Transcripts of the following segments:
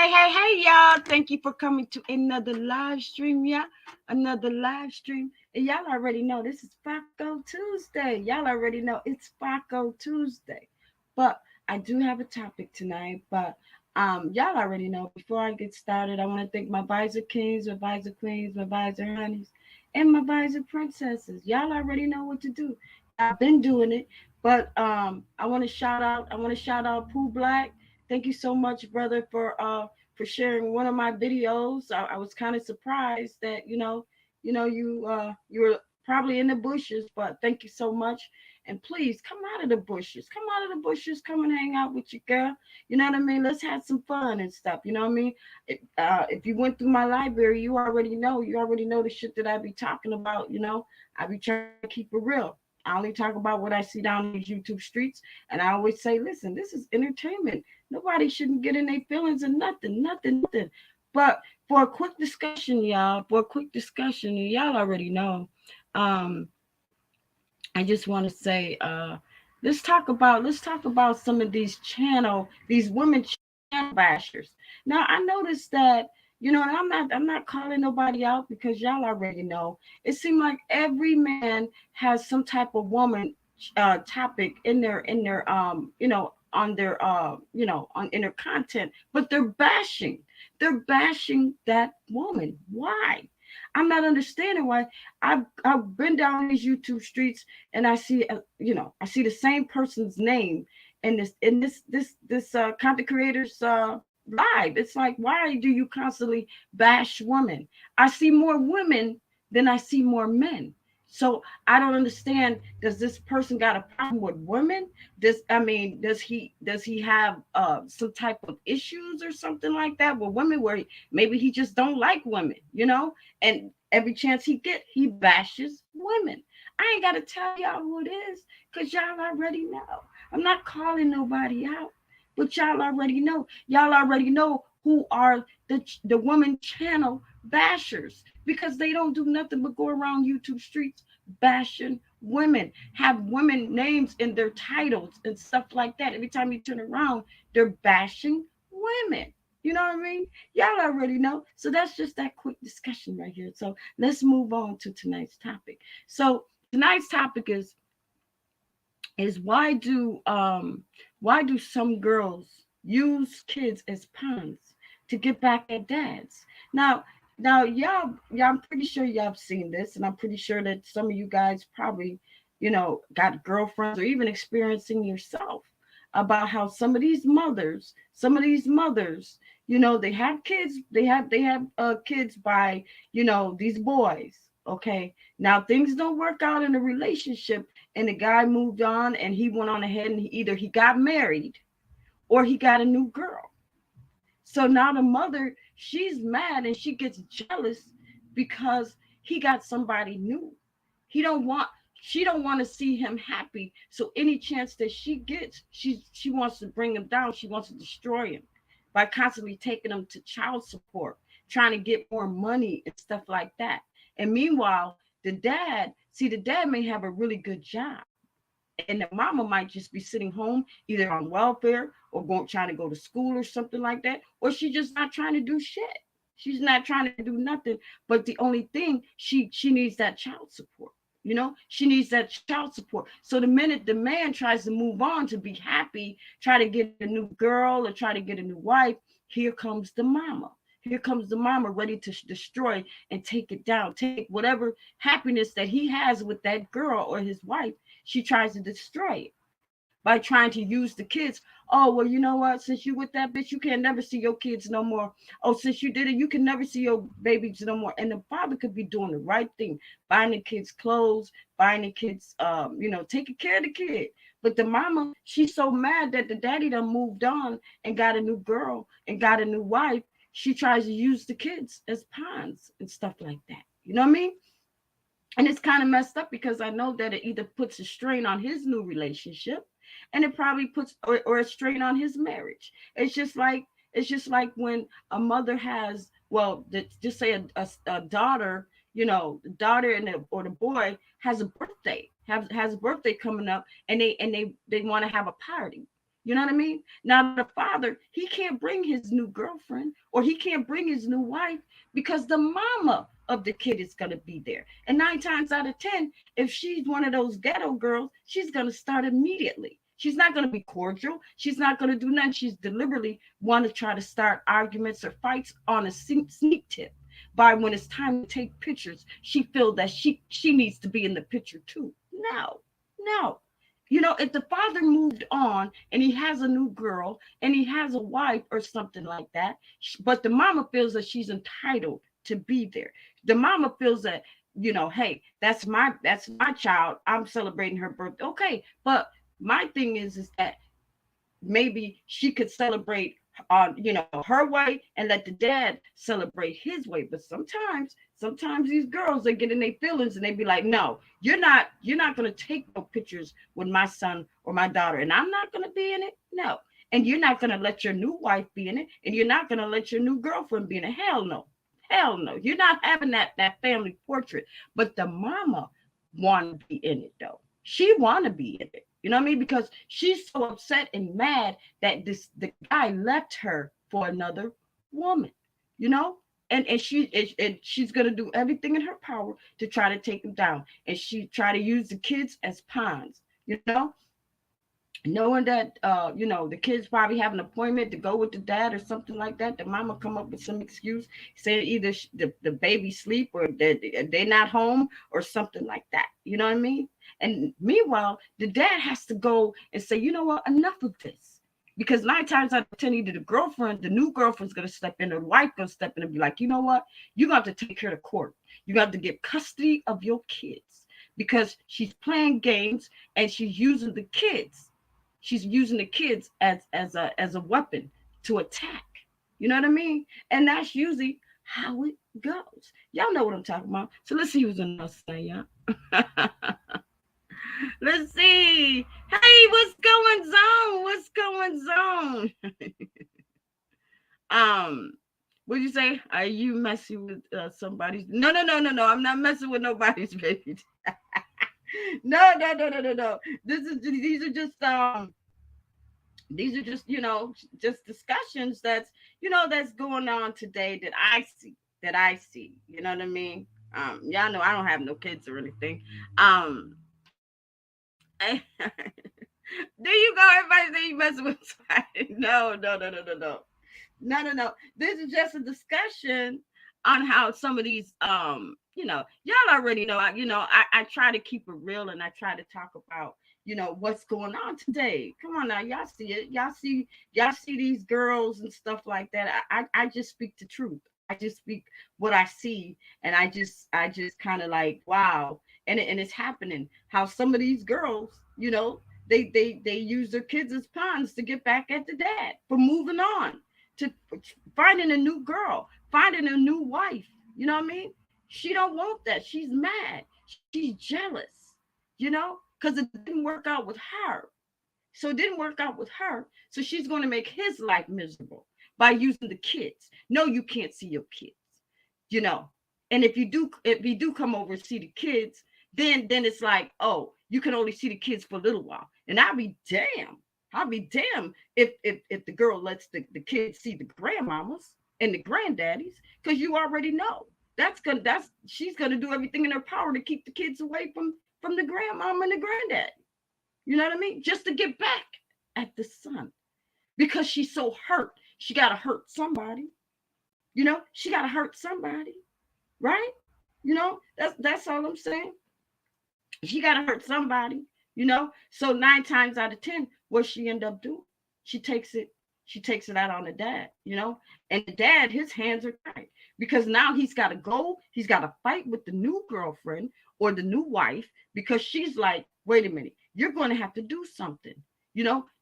Hey, y'all. Thank you for coming to another live stream, yeah. Another live stream. And y'all already know this is Fuko Tuesday. Y'all already know it's Fuko Tuesday. But I do have a topic tonight. But y'all already know before I get started, I want to thank my visor kings, my visor queens, my visor honeys, and my visor princesses. Y'all already know what to do. I've been doing it. But I want to shout out Pooh Black. Thank you so much, brother, for sharing one of my videos. I was kind of surprised that you were probably in the bushes, but thank you so much. And please come out of the bushes. Come out of the bushes. Come and hang out with your girl. You know what I mean? Let's have some fun and stuff. You know what I mean? If you went through my library, you already know. You already know the shit that I be talking about. I be trying to keep it real. I only talk about what I see down these YouTube streets, and I always say, listen, this is entertainment. Nobody shouldn't get in their feelings and nothing. But for a quick discussion, y'all already know. Um, I just want to say, let's talk about some of these women channel bashers. Now I noticed that, and I'm not calling nobody out because y'all already know. It seemed like every man has some type of woman topic in their content, but they're bashing that woman. Why? I'm not understanding why. I've been down these YouTube streets and I see the same person's name in this content creators live. It's like, why do you constantly bash women? I see more women than I see more men. So I don't understand. Does this person got a problem with women? Does he have some type of issues or something like that with women, where maybe he just don't like women? And every chance he get, he bashes women. I ain't got to tell y'all who it is, because y'all already know. I'm not calling nobody out, but y'all already know. Y'all already know who are the woman channel bashers, because they don't do nothing but go around YouTube streets bashing women, have women names in their titles and stuff like that. Every time you turn around, they're bashing women. You know what I mean? Y'all already know. So that's just that quick discussion right here. So let's move on to tonight's topic. So tonight's topic is why do some girls use kids as pawns to get back at dads? Now, y'all, I'm pretty sure y'all have seen this, and I'm pretty sure that some of you guys probably, got girlfriends or even experiencing yourself about how some of these mothers, they have kids, they have kids by, these boys. Okay, now things don't work out in a relationship, and the guy moved on, and he went on ahead, and he got married or he got a new girl. So now the mother, she's mad and she gets jealous because he got somebody new. He don't want she don't want to see him happy. So any chance that she gets, she wants to bring him down. She wants to destroy him by constantly taking him to child support, trying to get more money and stuff like that. And meanwhile, the dad may have a really good job, and the mama might just be sitting home, either on welfare or trying to go to school or something like that, or she's just not trying to do shit. She's not trying to do nothing. But the only thing, she needs that child support. She needs that child support. So the minute the man tries to move on to be happy, try to get a new girl or try to get a new wife, here comes the mama. Here comes the mama, ready to destroy and take it down, take whatever happiness that he has with that girl or his wife. She tries to destroy it by trying to use the kids. Oh, well, you know what? Since you with that bitch, you can never see your kids no more. Oh, since you did it, you can never see your babies no more. And the father could be doing the right thing, buying the kids clothes, buying the kids, taking care of the kid. But the mama, she's so mad that the daddy done moved on and got a new girl and got a new wife. She tries to use the kids as pawns and stuff like that. You know what I mean? And it's kind of messed up, because I know that it either puts a strain on his new relationship, and it probably puts or a strain on his marriage. It's just like when a mother has, well, just say a daughter, the daughter or the boy has a birthday, has a birthday coming up, and they want to have a party. You know what I mean? Now the father, he can't bring his new girlfriend or he can't bring his new wife because the mama of the kid is going to be there. And 9 times out of 10, if she's one of those ghetto girls, she's going to start immediately. She's not going to be cordial. She's not going to do nothing. She's deliberately want to try to start arguments or fights on a sneak tip. By when it's time to take pictures, she feels that she needs to be in the picture too. No, no. If the father moved on and he has a new girl and he has a wife or something like that, but the mama feels that she's entitled to be there. The mama feels that, hey, that's my child. I'm celebrating her birthday. Okay, but my thing is that maybe she could celebrate on her way and let the dad celebrate his way. But sometimes these girls, they get in their feelings and they be like, no, you're not going to take no pictures with my son or my daughter, and I'm not going to be in it. No. And you're not going to let your new wife be in it, and you're not going to let your new girlfriend be in it. Hell no. Hell no. You're not having that family portrait. But the mama want to be in it though. She want to be in it. You know what I mean? Because she's so upset and mad that the guy left her for another woman. You know, and she's gonna do everything in her power to try to take him down, and she try to use the kids as pawns. You know, knowing that the kids probably have an appointment to go with the dad or something like that. The mama come up with some excuse saying either the baby sleep or they're not home or something like that. You know what I mean? And meanwhile, the dad has to go and say, you know what, enough of this. Because 9 times out of 10, either the new girlfriend's gonna step in, or the wife gonna step in and be like, you know what, you got to take her to court. You got to get custody of your kids because she's playing games and she's using the kids. She's using the kids as a weapon to attack. You know what I mean? And that's usually how it goes. Y'all know what I'm talking about. So let's see who's in us say, y'all. Let's see. Hey, what's going on? What's going on? What'd you say? Are you messing with somebody's? No, no, no, no, no. I'm not messing with nobody's baby. No, no, no, no, no, no. These are just just discussions that's going on today that I see. You know what I mean? Y'all know I don't have no kids or anything. There you go. Everybody say you messing with somebody. No, no, no, no, no, no. No, no, no. This is just a discussion on how some of these y'all already know I try to keep it real, and I try to talk about what's going on today. Come on now, y'all see it. Y'all see these girls and stuff like that. I just speak the truth. I just speak what I see, and I just kind of like, wow. And it's happening. How some of these girls, they use their kids as pawns to get back at the dad for moving on, to finding a new girl, finding a new wife. You know what I mean? She don't want that. She's mad. She's jealous. Because it didn't work out with her. So it didn't work out with her. So she's going to make his life miserable by using the kids. No, you can't see your kids. You know. And if you do come over and see the kids, then it's like, oh, you can only see the kids for a little while. And I'll be damn if the girl lets the kids see the grandmamas and the granddaddies, because you already know she's gonna do everything in her power to keep the kids away from the grandmama and the granddad. You know what I mean? Just to get back at the son, because she's so hurt. She gotta hurt somebody. She gotta hurt somebody, right? That's all I'm saying. She gotta hurt somebody. So 9 times out of 10, what she end up doing? She takes it. She takes it out on the dad. And the dad, his hands are tied, because now he's got to go. He's got to fight with the new girlfriend or the new wife, because she's like, wait a minute, you're going to have to do something.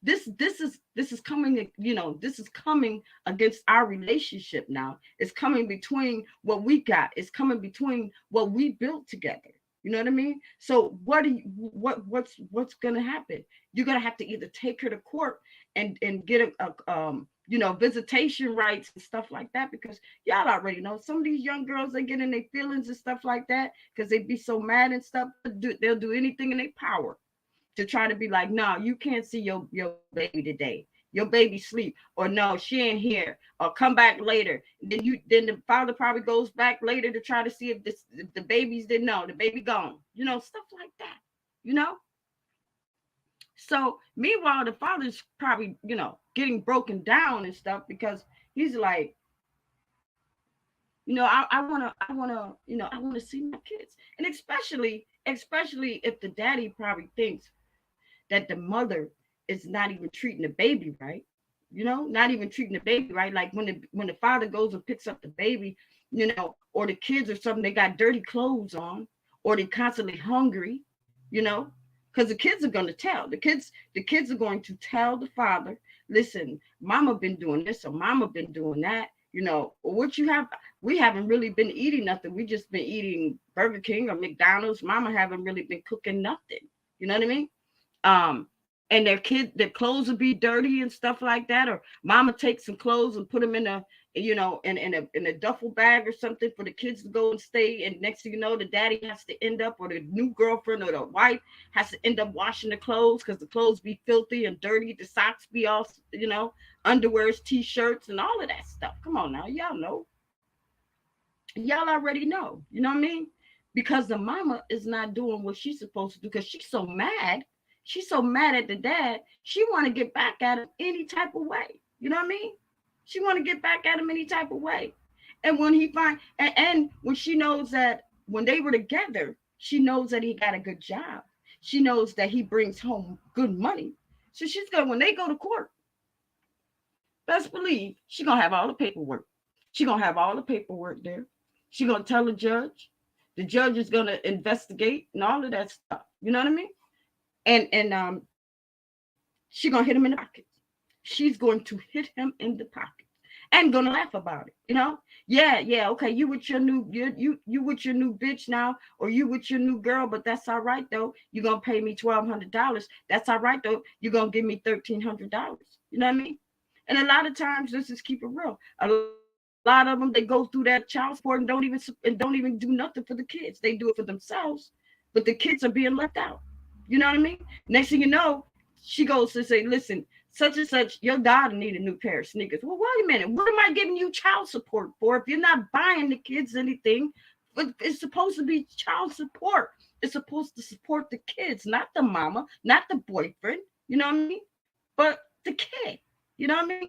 This is coming. This is coming against our relationship now. It's coming between what we got. It's coming between what we built together. You know what I mean? So what's gonna happen? You're gonna have to either take her to court and get a visitation rights and stuff like that, because y'all already know some of these young girls, they get in their feelings and stuff like that because they be so mad and stuff. They'll do anything in their power to try to be like, no, you can't see your baby today. Your baby sleep, or no, she ain't here, or come back later. Then the father probably goes back later to try to see if the babies didn't know the baby gone. Stuff like that. You know. So meanwhile, the father's probably getting broken down and stuff because he's like, I wanna see my kids, and especially if the daddy probably thinks that the mother is not even treating the baby right. Not even treating the baby right. Like when the father goes and picks up the baby, or the kids or something, they got dirty clothes on, or they constantly hungry, you know, because the kids are going to tell the kids are going to tell the father, listen, mama been doing this or mama been doing that, or what you have. We haven't really been eating nothing. We just been eating Burger King or McDonald's. Mama haven't really been cooking nothing. You know what I mean? um and their clothes will be dirty and stuff like that, or mama takes some clothes and put them in a in a duffel bag or something for the kids to go and stay, and next thing you know, the daddy has to end up, or the new girlfriend or the wife has to end up washing the clothes because the clothes be filthy and dirty, the socks be all, underwears, t-shirts, and all of that stuff. Come on now, y'all already know, you know what I mean? Because the mama is not doing what she's supposed to do because she's so mad. She's so mad at the dad. She want to get back at him any type of way. You know what I mean? She want to get back at him any type of way. And when he and when she knows that when they were together, she knows that he got a good job. She knows that he brings home good money. So she's gonna, when they go to court, best believe she gonna have all the paperwork. She gonna have all the paperwork there. She gonna tell the judge. The judge is gonna investigate and all of that stuff. You know what I mean? And she gonna hit him in the pocket. She's going to hit him in the pocket and gonna laugh about it. Yeah. Okay, you with your new you with your new bitch now, or you with your new girl, but that's all right though. You're gonna pay me $1,200. That's all right though. You're gonna give me $1,300. You know what I mean? And a lot of times, let's just keep it real. A lot of them, they go through that child support and don't even do nothing for the kids. They do it for themselves, but the kids are being left out. You know what I mean? Next thing you know, she goes to say, "Listen, such and such, your daughter need a new pair of sneakers." Well, wait a minute. What am I giving you child support for if you're not buying the kids anything? But it's supposed to be child support. It's supposed to support the kids, not the mama, not the boyfriend. You know what I mean? But the kid. You know what I mean?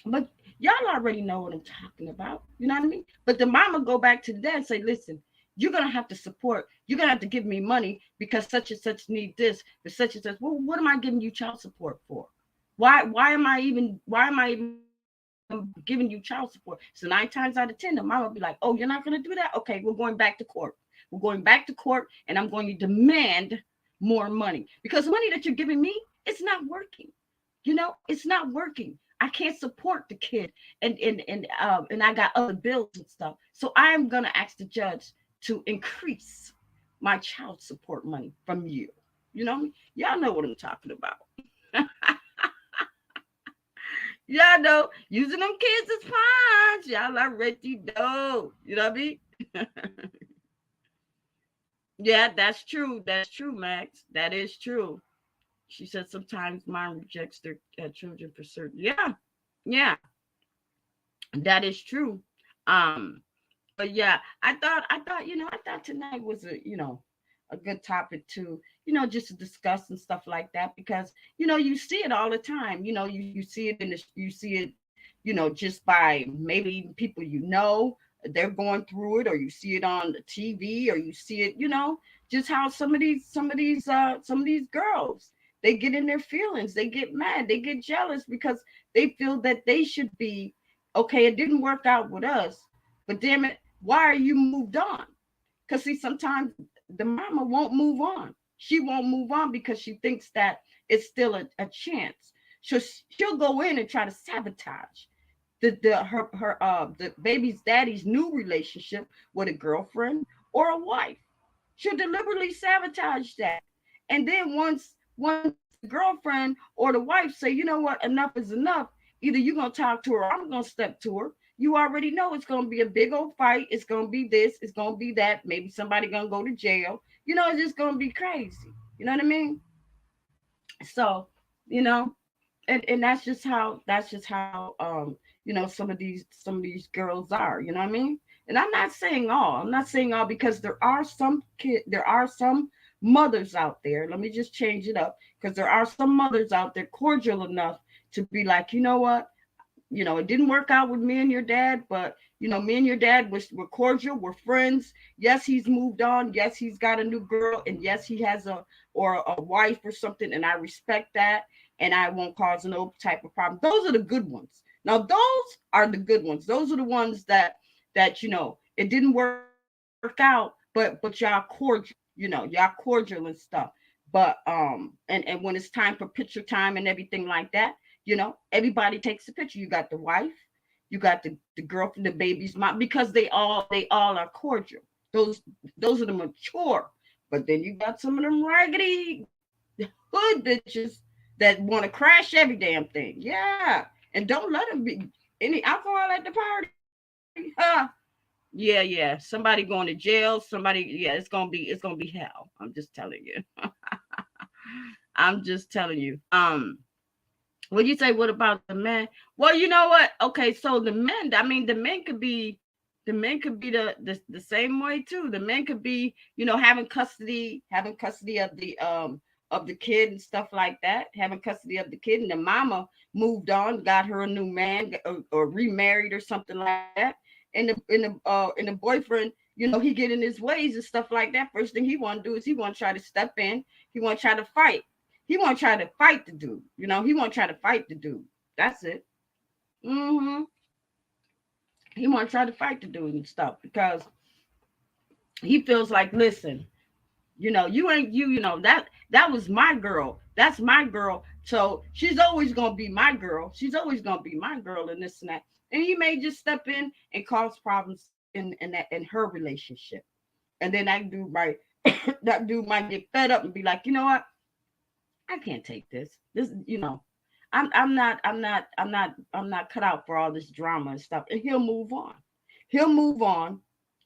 But y'all already know what I'm talking about. You know what I mean? But the mama go back to the dad and say, listen, you're gonna have to support, you're gonna have to give me money because such and such need this, but such and such. Well, what am I giving you child support for? Why am I even giving you child support? So 9 times out of 10, the mama be like, oh, you're not gonna do that? Okay, we're going back to court. We're going back to court, and I'm going to demand more money because the money that you're giving me, it's not working. It's not working. I can't support the kid, and I got other bills and stuff. So I'm gonna ask the judge to increase my child support money from you. Y'all know what I'm talking about. Y'all know using them kids as pawns. Y'all already know. You know what I mean? Yeah, that's true. That's true, Max. That is true. She said sometimes mom rejects their children for certain. Yeah, that is true. Um, but yeah, I thought tonight was a good topic to, just to discuss and stuff like that because, you see it all the time. You see it you see it, just by maybe people, they're going through it, or you see it on the TV, or you see it, just how some of these girls, they get in their feelings, they get mad, they get jealous because they feel that they should be okay. It didn't work out with us, but damn it, why are you moved on? Because see, sometimes the mama won't move on. She won't move on because she thinks that it's still a chance. She'll go in and try to sabotage the baby's daddy's new relationship with a girlfriend or a wife. She'll deliberately sabotage that. And then once the girlfriend or the wife say, you know what, enough is enough, either you're gonna talk to her or I'm gonna step to her. You already know it's gonna be a big old fight. It's gonna be this, it's gonna be that. Maybe somebody gonna go to jail. It's just gonna be crazy. You know what I mean? So, you know, and that's just how some of these girls are, you know what I mean? And I'm not saying all because there are some mothers out there. Let me just change it up, because there are some mothers out there cordial enough to be like, you know what, it didn't work out with me and your dad, but me and your dad were cordial, we're friends. Yes, he's moved on. Yes, he's got a new girl, and yes, he has a wife or something, and I respect that, and I won't cause no type of problem. Those are the good ones. Now, those are the good ones. Those are the ones that it didn't work out, but y'all cordial. Y'all cordial and stuff. But and when it's time for picture time and everything like that, everybody takes a picture. You got the wife, you got the girlfriend, the baby's mom, because they all are cordial. Those are the mature. But then you got some of them raggedy hood bitches that want to crash every damn thing. Yeah, and don't let them be any alcohol at the party. Huh? Yeah, yeah. Somebody going to jail. Somebody. Yeah, it's gonna be hell. I'm just telling you. I'm just telling you. What you say? What about the men? Well, you know what? Okay, so the men. I mean, the men could be the same way too. The men could be, having custody of the kid and stuff like that, having custody of the kid, and the mama moved on, got her a new man, or remarried or something like that, and the boyfriend, he get in his ways and stuff like that. First thing he want to do is he want to try to step in. He want to try to fight. He want to try to fight the dude. He want to try to fight the dude. That's it. Hmm. He want to try to fight the dude and stuff because he feels like, listen, you ain't that was my girl. That's my girl. So she's always gonna be my girl. She's always gonna be my girl, and this and that. And he may just step in and cause problems in her relationship. And then that dude might that dude might get fed up and be like, you know what? I can't take this. I'm not cut out for all this drama and stuff. And he'll move on. He'll move on,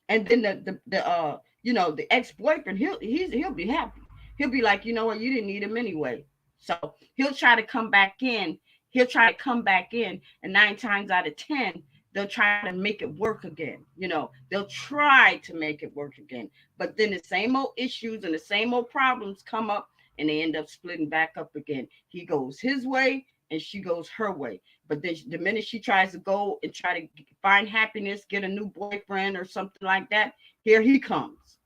and then the ex-boyfriend, he'll be happy. He'll be like, you know what, you didn't need him anyway. So he'll try to come back in. And 9 times out of 10, they'll try to make it work again. They'll try to make it work again. But then the same old issues and the same old problems come up, and they end up splitting back up again. He goes his way and she goes her way. But then the minute she tries to go and try to find happiness, get a new boyfriend or something like that, here he comes,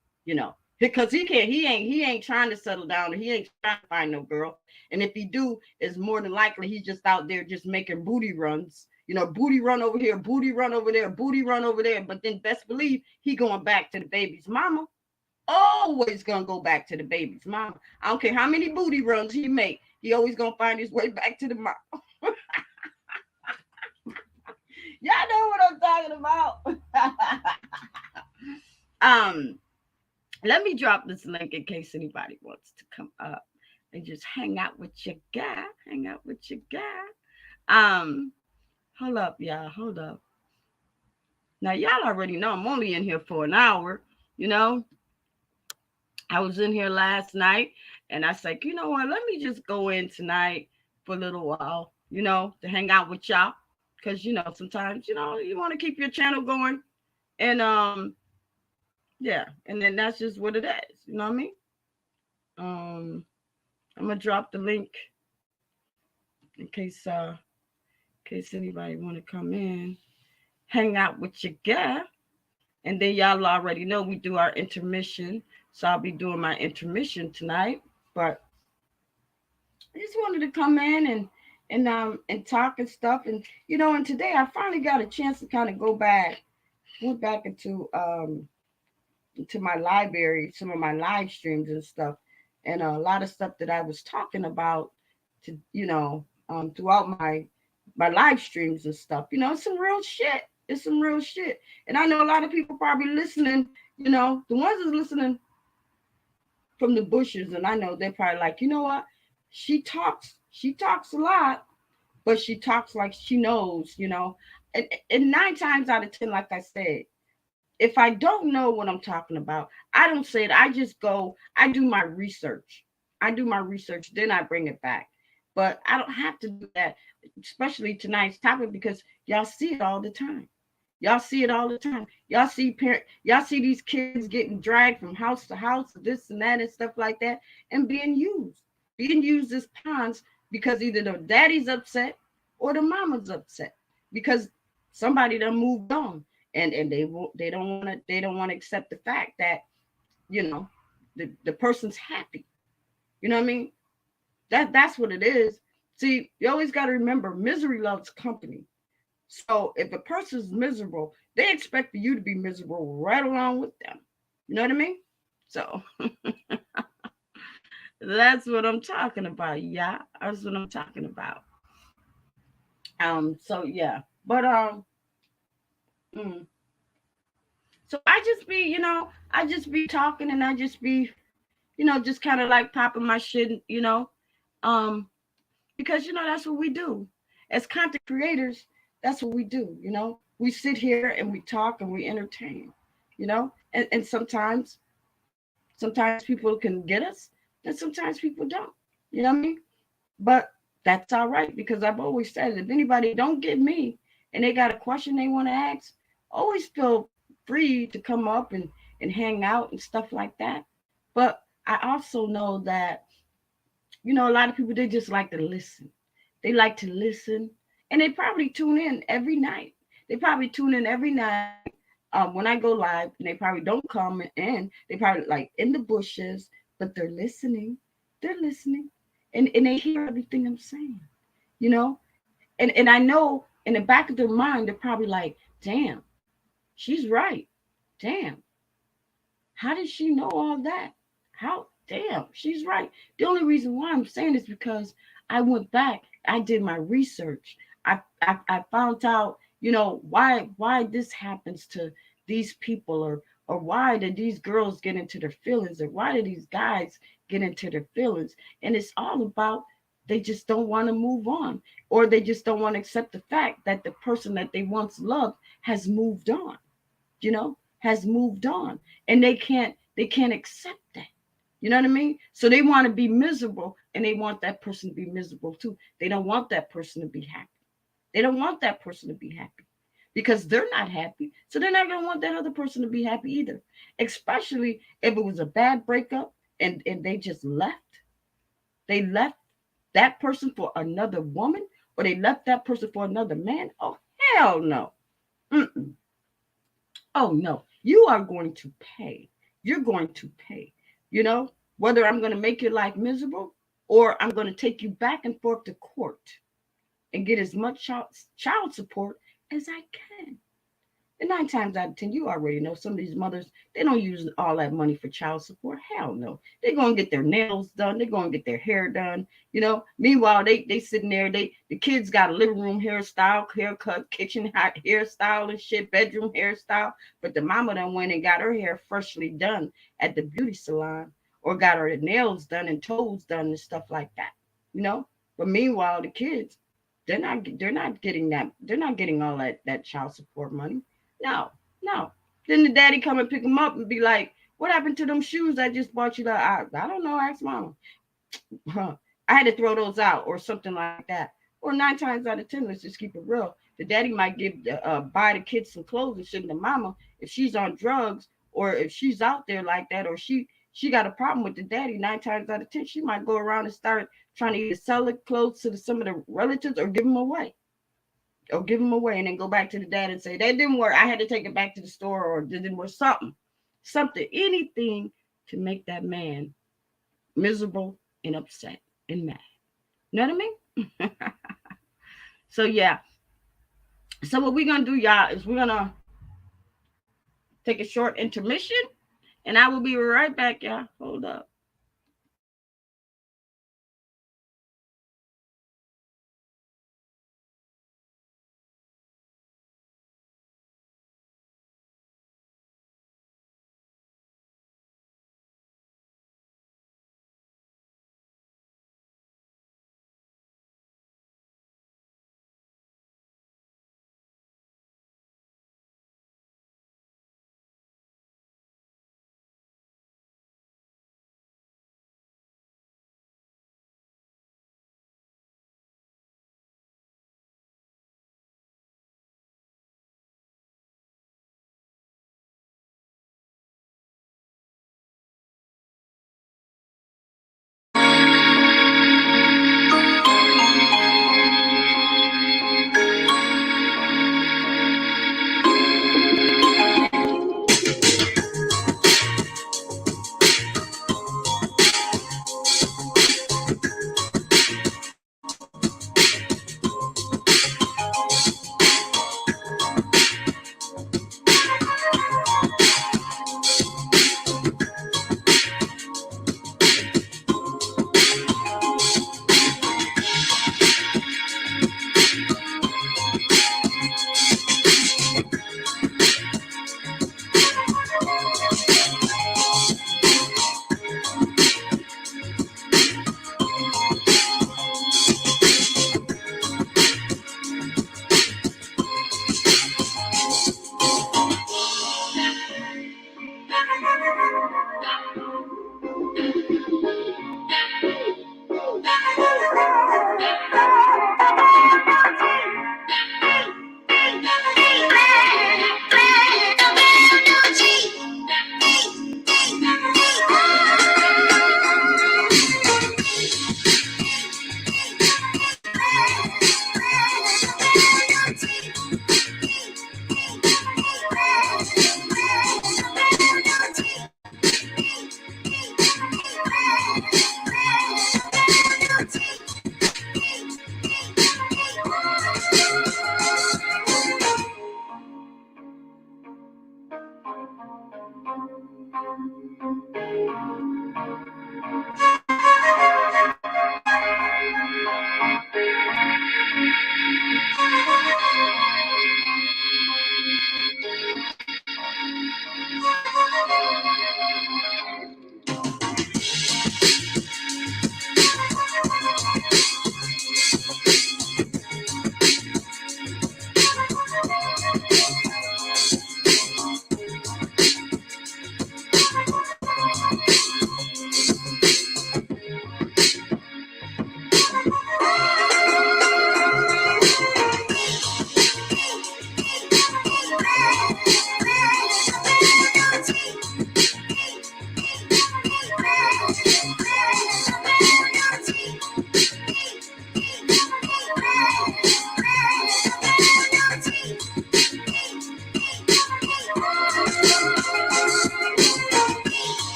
because he ain't trying to settle down, or he ain't trying to find no girl. And if he do, it's more than likely he's just out there just making booty runs, booty run over here, booty run over there, booty run over there. But then best believe he going back to the baby's mama. Always gonna go back to the baby's mama. I don't care how many booty runs he make, he always gonna find his way back to the mama. Y'all know what I'm talking about. um, Let me drop this link in case anybody wants to come up and just hang out with your guy. Hang out with your guy. Hold up, y'all. Hold up. Now y'all already know I'm only in here for an hour. You know, I was in here last night, and I said, you know what? Let me just go in tonight for a little while. To hang out with y'all, because sometimes you want to keep your channel going, and yeah, and then that's just what it is. You know what I mean? Um, I'm gonna drop the link in case anybody want to come in, hang out with your guy, and then y'all already know we do our intermission. So I'll be doing my intermission tonight. But I just wanted to come in and talk and stuff, and today I finally got a chance to kind of went back into my library, some of my live streams and stuff, and a lot of stuff that I was talking about to throughout my live streams and stuff. It's some real shit. It's some real shit, and I know a lot of people probably listening. The ones that's listening from the bushes, and I know they're probably like, you know what? She talks a lot, but she talks like she knows. And 9 times out of 10, like I said, if I don't know what I'm talking about, I don't say it. I just go, I do my research. I do my research, then I bring it back. But I don't have to do that, especially tonight's topic, because y'all see it all the time. Y'all see it all the time. Y'all see these kids getting dragged from house to house, this and that and stuff like that, and being used as pawns because either the daddy's upset or the mama's upset because somebody done moved on, and they don't want to accept the fact that you know the person's happy. You know what I mean? That's what it is. See, you always got to remember, misery loves company. So if a person's miserable, they expect for you to be miserable right along with them. You know what I mean? So that's what I'm talking about. Yeah, that's what I'm talking about. So yeah, but mm. So I just be, I just be talking and I just be, just kind of like popping my shit, um, because that's what we do as content creators. That's what we do. We sit here and we talk and we entertain. And sometimes people can get us, and sometimes people don't. You know what I mean? But that's all right, because I've always said, if anybody don't get me and they got a question they want to ask, always feel free to come up and hang out and stuff like that. But I also know that a lot of people, they just like to listen. They like to listen, and they probably tune in every night. They probably tune in every night when I go live, and they probably don't come in. They probably like in the bushes, but they're listening. They're listening, and they hear everything I'm saying. You know, and I know in the back of their mind, they're probably like, "Damn, she's right. Damn, how did she know all that? How? Damn, she's right." The only reason why I'm saying this because I went back, I did my research. I found out, why this happens to these people, or why did these girls get into their feelings, or why did these guys get into their feelings? And it's all about, they just don't want to move on, or they just don't want to accept the fact that the person that they once loved has moved on, has moved on, and they can't accept that. You know what I mean? So they want to be miserable, and they want that person to be miserable too. They don't want that person to be happy. They don't want that person to be happy because they're not happy. So they're not going to want that other person to be happy either. Especially if it was a bad breakup, and they just left. They left that person for another woman, or they left that person for another man. Oh, hell no. Mm-mm. Oh no, you are going to pay. You're going to pay. Whether I'm going to make your life miserable, or I'm going to take you back and forth to court and get as much child support as I can. And 9 times out of 10, you already know some of these mothers, they don't use all that money for child support. Hell no. They're going to get their nails done. They're going to get their hair done. Meanwhile, they sitting there. The kids got a living room hairstyle, haircut, kitchen hairstyle and shit, bedroom hairstyle. But the mama done went and got her hair freshly done at the beauty salon, or got her nails done and toes done and stuff like that. You know. But meanwhile, the kids, they're not getting that. They're not getting all that child support money. No, no. Then the daddy come and pick him up and be like, "What happened to them shoes I just bought you?" I don't know. Ask mama. Huh. I had to throw those out, or something like that. Or 9 times out of 10, let's just keep it real. The daddy might buy the kids some clothes and shit. And the mama, if she's on drugs, or if she's out there like that, or she got a problem with the daddy, 9 times out of 10, she might go around and start trying to either sell the clothes to some of the relatives, or give them away, and then go back to the dad and say that didn't work. I had to take it back to the store, or it didn't work. Something, anything to make that man miserable and upset and mad. You know what I mean? So yeah. So what we're gonna do, y'all, is we're gonna take a short intermission, and I will be right back, y'all. Hold up.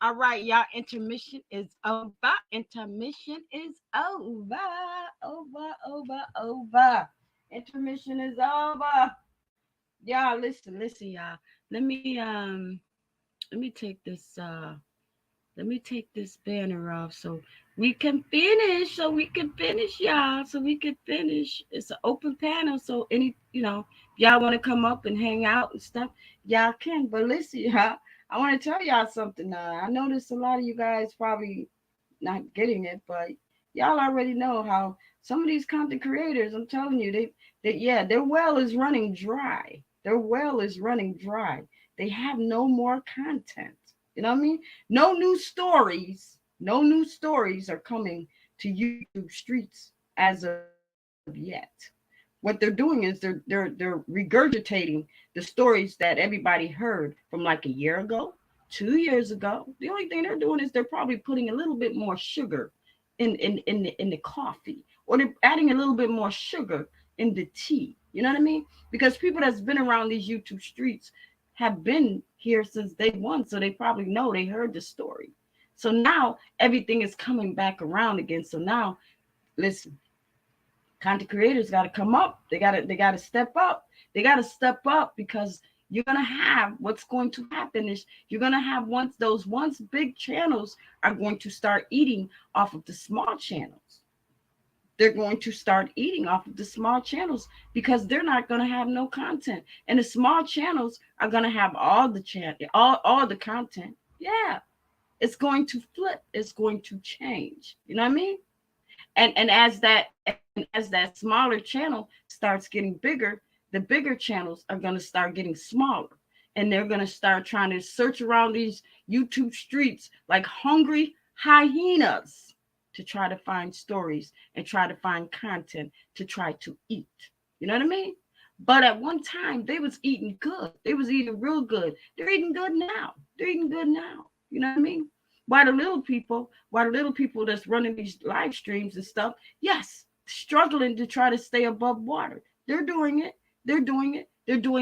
All right, y'all. Intermission is over. Intermission is over. Over. Intermission is over. Y'all, listen, y'all. Let me let me take this banner off so we can finish. Y'all. So we can finish. It's an open panel. So any, y'all want to come up and hang out and stuff, y'all can. But listen, y'all, I want to tell y'all something. I noticed a lot of you guys probably not getting it, but y'all already know how some of these content creators, I'm telling you, yeah, their well is running dry. Their well is running dry. They have no more content. You know what I mean? No new stories. No new stories are coming to YouTube streets as of yet. What they're doing is they're regurgitating the stories that everybody heard from like a year ago, 2 years ago. The only thing they're doing is they're probably putting a little bit more sugar in the coffee, or they're adding a little bit more sugar in the tea. You know what I mean? Because people that's been around these YouTube streets have been here since day one, so they probably know, they heard the story. So now everything is coming back around again. So now, listen, content creators got to come up. They got to step up. They got to step up, because you're gonna have, what's going to happen is you're gonna have, once big channels are going to start eating off of the small channels. They're going to start eating off of the small channels, because they're not going to have no content, and the small channels are going to have all the content. Yeah, it's going to flip. It's going to change. You know what I mean? And as that smaller channel starts getting bigger, the bigger channels are going to start getting smaller, and they're going to start trying to search around these YouTube streets like hungry hyenas to try to find stories and try to find content to try to eat. You know what I mean? But at one time they was eating good. They was eating real good. They're eating good now. You know what I mean? Why the little people that's running these live streams and stuff, yes, struggling to try to stay above water. They're doing it. They're doing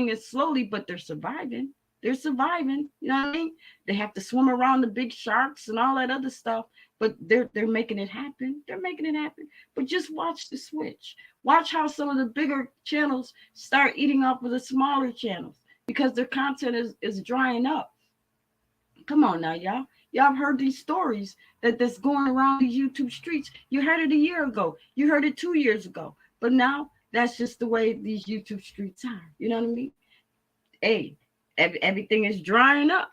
it slowly, but they're surviving. You know what I mean? They have to swim around the big sharks and all that other stuff, but they're making it happen. But just watch the switch. Watch how some of the bigger channels start eating off of the smaller channels, because their content is drying up. Come on now, y'all. Y'all have heard these stories that's going around these YouTube streets. You heard it a year ago. You heard it 2 years ago. But now that's just the way these YouTube streets are. You know what I mean? Hey, everything is drying up.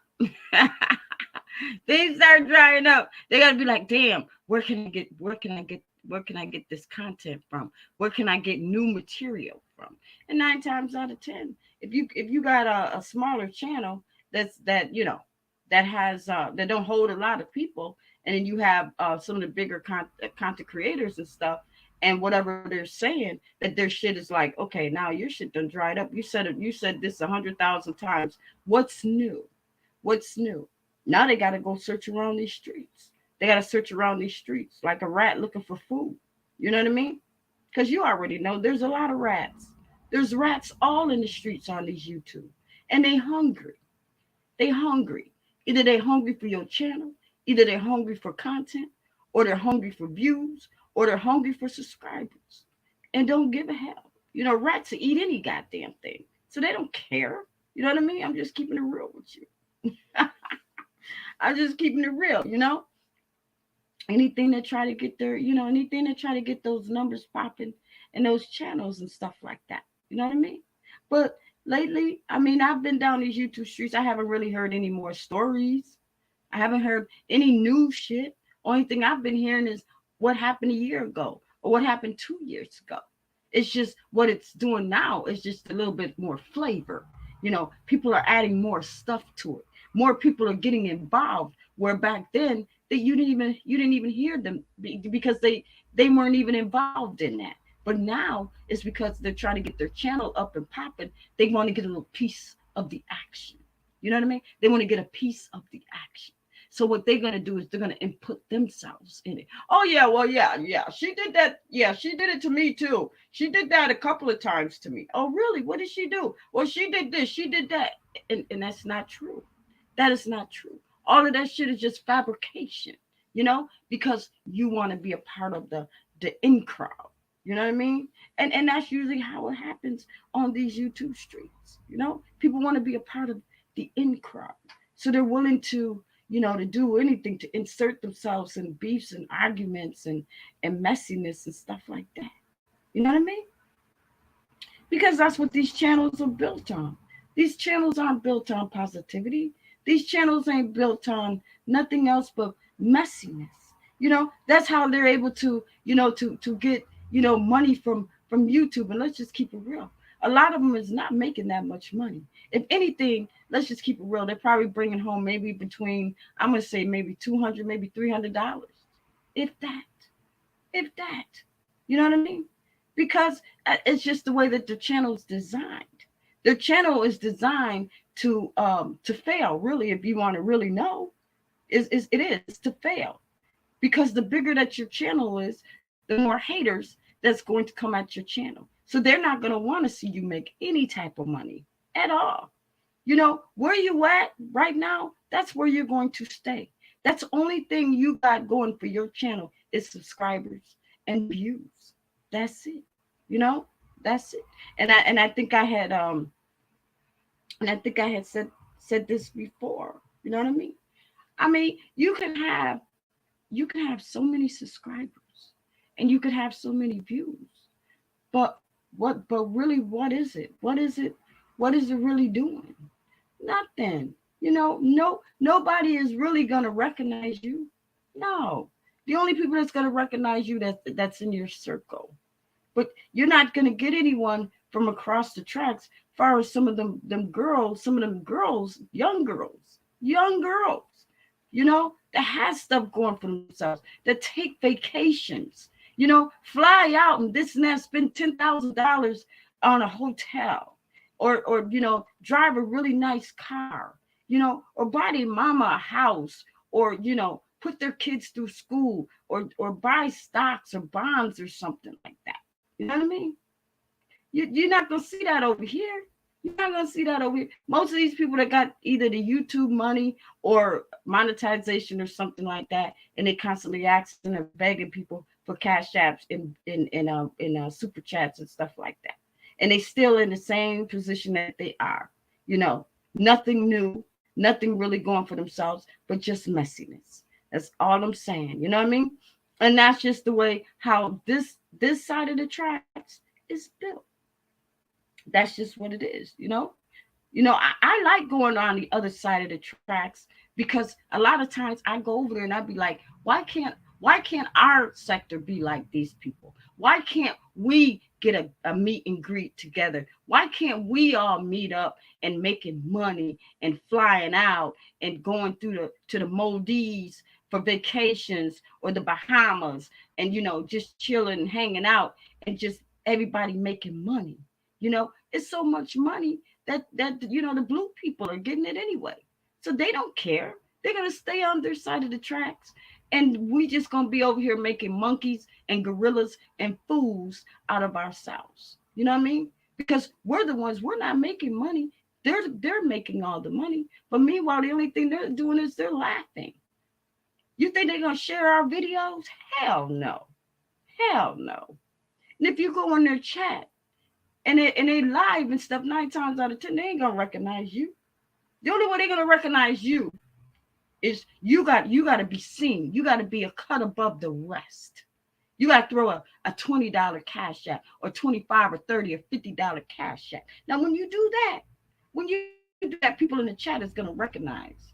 Things are drying up. They gotta be like, damn, where can I get this content from? Where can I get new material from? And 9 times out of 10, if you got a smaller channel that that has that don't hold a lot of people, and then you have some of the bigger content creators and stuff, and whatever they're saying, that their shit is like, okay, now your shit done dried up. You said this 100,000 times. What's new? What's new? Now they got to go search around these streets. They got to search around these streets like a rat looking for food. You know what I mean? Because you already know there's a lot of rats. There's rats all in the streets on these YouTube, and they hungry. They hungry. Either they hungry for your channel, either they're hungry for content, or they're hungry for views, or they're hungry for subscribers, and don't give a hell. Rats will eat any goddamn thing, so they don't care. You know what I mean? I'm just keeping it real with you. I'm just keeping it real. Anything that try to get anything that try to get those numbers popping and those channels and stuff like that. You know what I mean? But lately, I mean, I've been down these YouTube streets. I haven't really heard any more stories. I haven't heard any new shit. Only thing I've been hearing is what happened a year ago or what happened 2 years ago. It's just what it's doing now is just a little bit more flavor. People are adding more stuff to it. More people are getting involved. Where back then that you didn't even hear them because they weren't even involved in that. But now it's because they're trying to get their channel up and popping. They want to get a little piece of the action. You know what I mean? They want to get a piece of the action. So what they're going to do is they're going to input themselves in it. Oh, yeah, well, yeah. She did that. Yeah, she did it to me, too. She did that a couple of times to me. Oh, really? What did she do? Well, she did this. She did that. And that's not true. That is not true. All of that shit is just fabrication, because you want to be a part of the in crowd. You know what I mean? And that's usually how it happens on these YouTube streets. People want to be a part of the in crowd. So they're willing to do anything to insert themselves in beefs and arguments and messiness and stuff like that. You know what I mean? Because that's what these channels are built on. These channels aren't built on positivity. These channels ain't built on nothing else but messiness. That's how they're able to get, money from YouTube. And let's just keep it real. A lot of them is not making that much money. If anything, let's just keep it real. They're probably bringing home maybe between, I'm going to say maybe $200, maybe $300. If that. If that. You know what I mean? Because it's just the way that the channel is designed. Their channel is designed to fail, really, if you want to really know. It is to fail. Because the bigger that your channel is, the more haters that's going to come at your channel. So they're not going to want to see you make any type of money at all. Where you at right now, that's where you're going to stay. That's the only thing you got going for your channel is subscribers and views. That's it. That's it. And I think I had said this before. You know what I mean? I mean, you can have so many subscribers and you could have so many views. But really, what is it? What is it really doing? Nothing. Nobody is really gonna recognize you. No. The only people that's gonna recognize you that's in your circle. But you're not gonna get anyone from across the tracks. As far as some of them girls, young girls, that has stuff going for themselves, that take vacations, fly out and this and that, spend $10,000 on a hotel, or drive a really nice car, or buy their mama a house, or put their kids through school, or buy stocks or bonds or something like that. You know what I mean? You're not gonna see that over here. You're not gonna see that over here. Most of these people that got either the YouTube money or monetization or something like that, and they constantly asking or begging people for cash apps in super chats and stuff like that, and they still in the same position that they are. Nothing new, nothing really going for themselves, but just messiness. That's all I'm saying. You know what I mean? And that's just the way how this side of the tracks is built. That's just what it is. I like going on the other side of the tracks because a lot of times I go over there and I'd be like, why can't our sector be like these people? Why can't we get a meet and greet together? Why can't we all meet up and making money and flying out and going through to the Maldives for vacations or the Bahamas and just chilling and hanging out and just everybody making money? It's so much money that the blue people are getting it anyway. So they don't care. They're gonna stay on their side of the tracks, and we just gonna be over here making monkeys and gorillas and fools out of ourselves. You know what I mean? Because we're the ones, we're not making money. They're making all the money. But meanwhile, the only thing they're doing is they're laughing. You think they're gonna share our videos? Hell no. Hell no. And if you go in their chat and they live and stuff, 9 times out of 10, they ain't gonna recognize you. The only way they're gonna recognize you is you got to be seen. You got to be a cut above the rest. You got to throw a $20 cash app or 25 or 30 or $50 cash app. Now, when you do that, people in the chat is gonna recognize,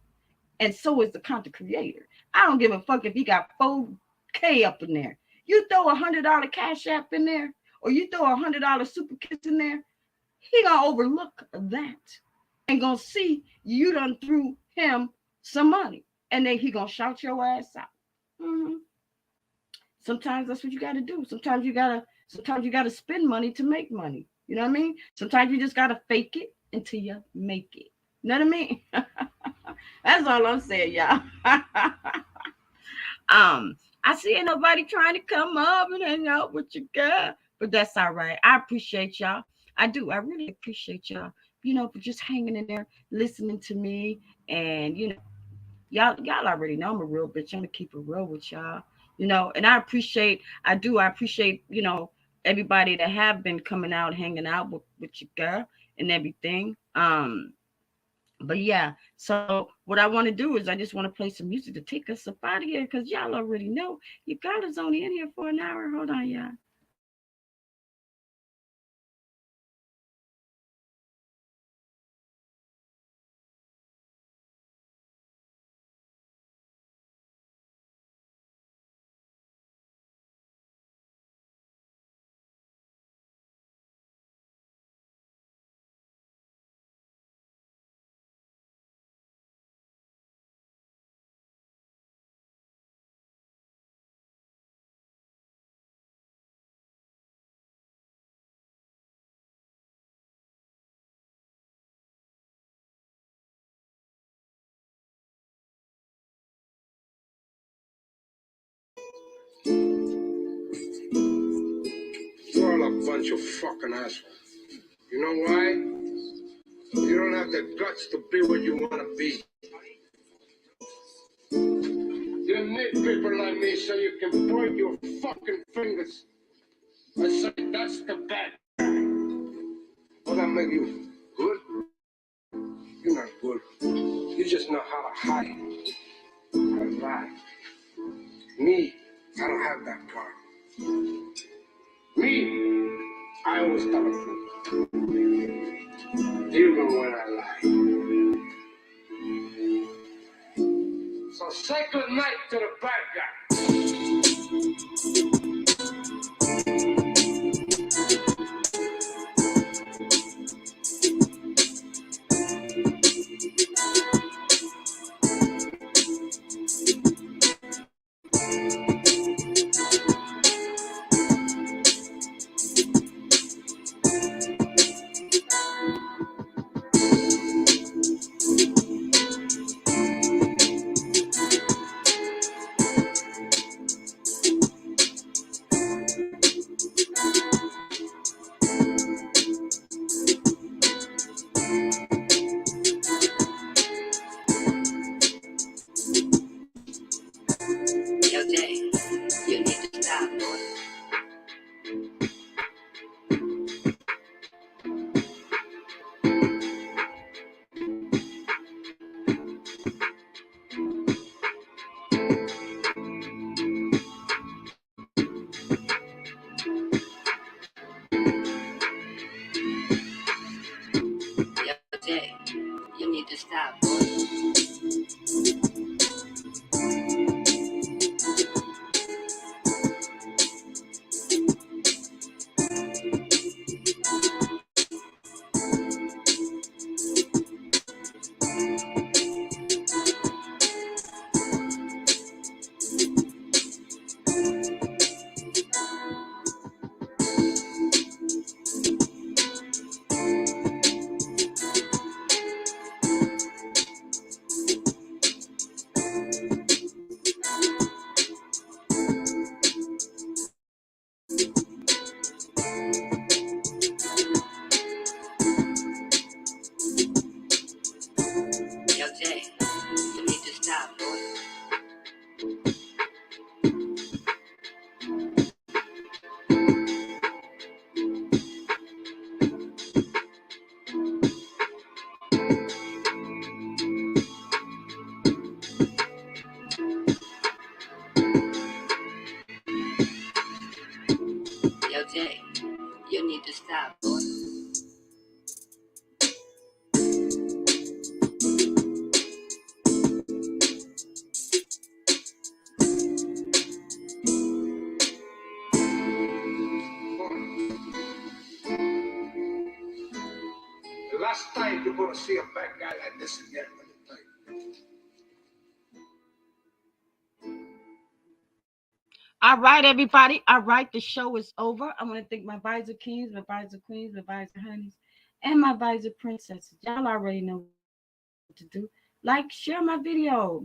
and so is the content creator. I don't give a fuck if you got 4K up in there. You throw $100 cash app in there, or you throw $100 super kits in there, he gonna overlook that and gonna see you done threw him some money, and then he gonna shout your ass out. Mm-hmm. Sometimes that's what you gotta do. Sometimes you gotta spend money to make money. You know what I mean? Sometimes you just gotta fake it until you make it. You know what I mean? That's all I'm saying, y'all. I see ain't nobody trying to come up and hang out with you, girl, but that's all right. I appreciate y'all. I do. I really appreciate y'all. For just hanging in there, listening to me, and y'all already know I'm a real bitch. I'm gonna keep it real with y'all. And I appreciate everybody that have been coming out, hanging out with your girl and everything. But yeah, so what I want to do is I just want to play some music to take us up out of here, because y'all already know your girl is only in here for an hour. Hold on, y'all. You're all a bunch of fucking assholes. You know why? You don't have the guts to be what you want to be. You need people like me so you can point your fucking fingers and say, that's the bad guy. Will that make you good? You're not good. You just know how to hide, how to lie. Me, I don't have that part. Me, I always tell the truth. Even when I lie. So say good night to the bad guy. You need to stop, boy. you're gonna see a bad guy like this again. Let me tell you. All right, everybody. All right, the show is over. I want to thank my advisor kings, my advisor queens, my advisor honeys, and my advisor princesses. Y'all already know what to do. Like, share my video.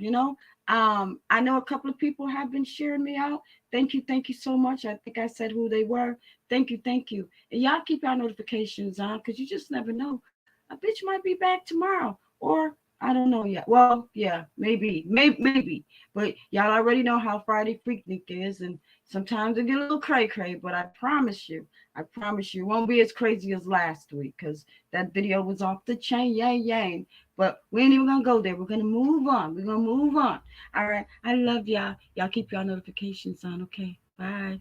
I know a couple of people have been sharing me out. Thank you so much. I think I said who they were. Thank you. And y'all keep your notifications on because you just never know. A bitch might be back tomorrow, or I don't know yet. Well, yeah, maybe. But y'all already know how Friday Freaknik is, and sometimes it get a little cray. But I promise you, it won't be as crazy as last week because that video was off the chain, yang. But we ain't even gonna go there. We're gonna move on. We're gonna move on. All right. I love y'all. Y'all keep y'all notifications on. Okay. Bye.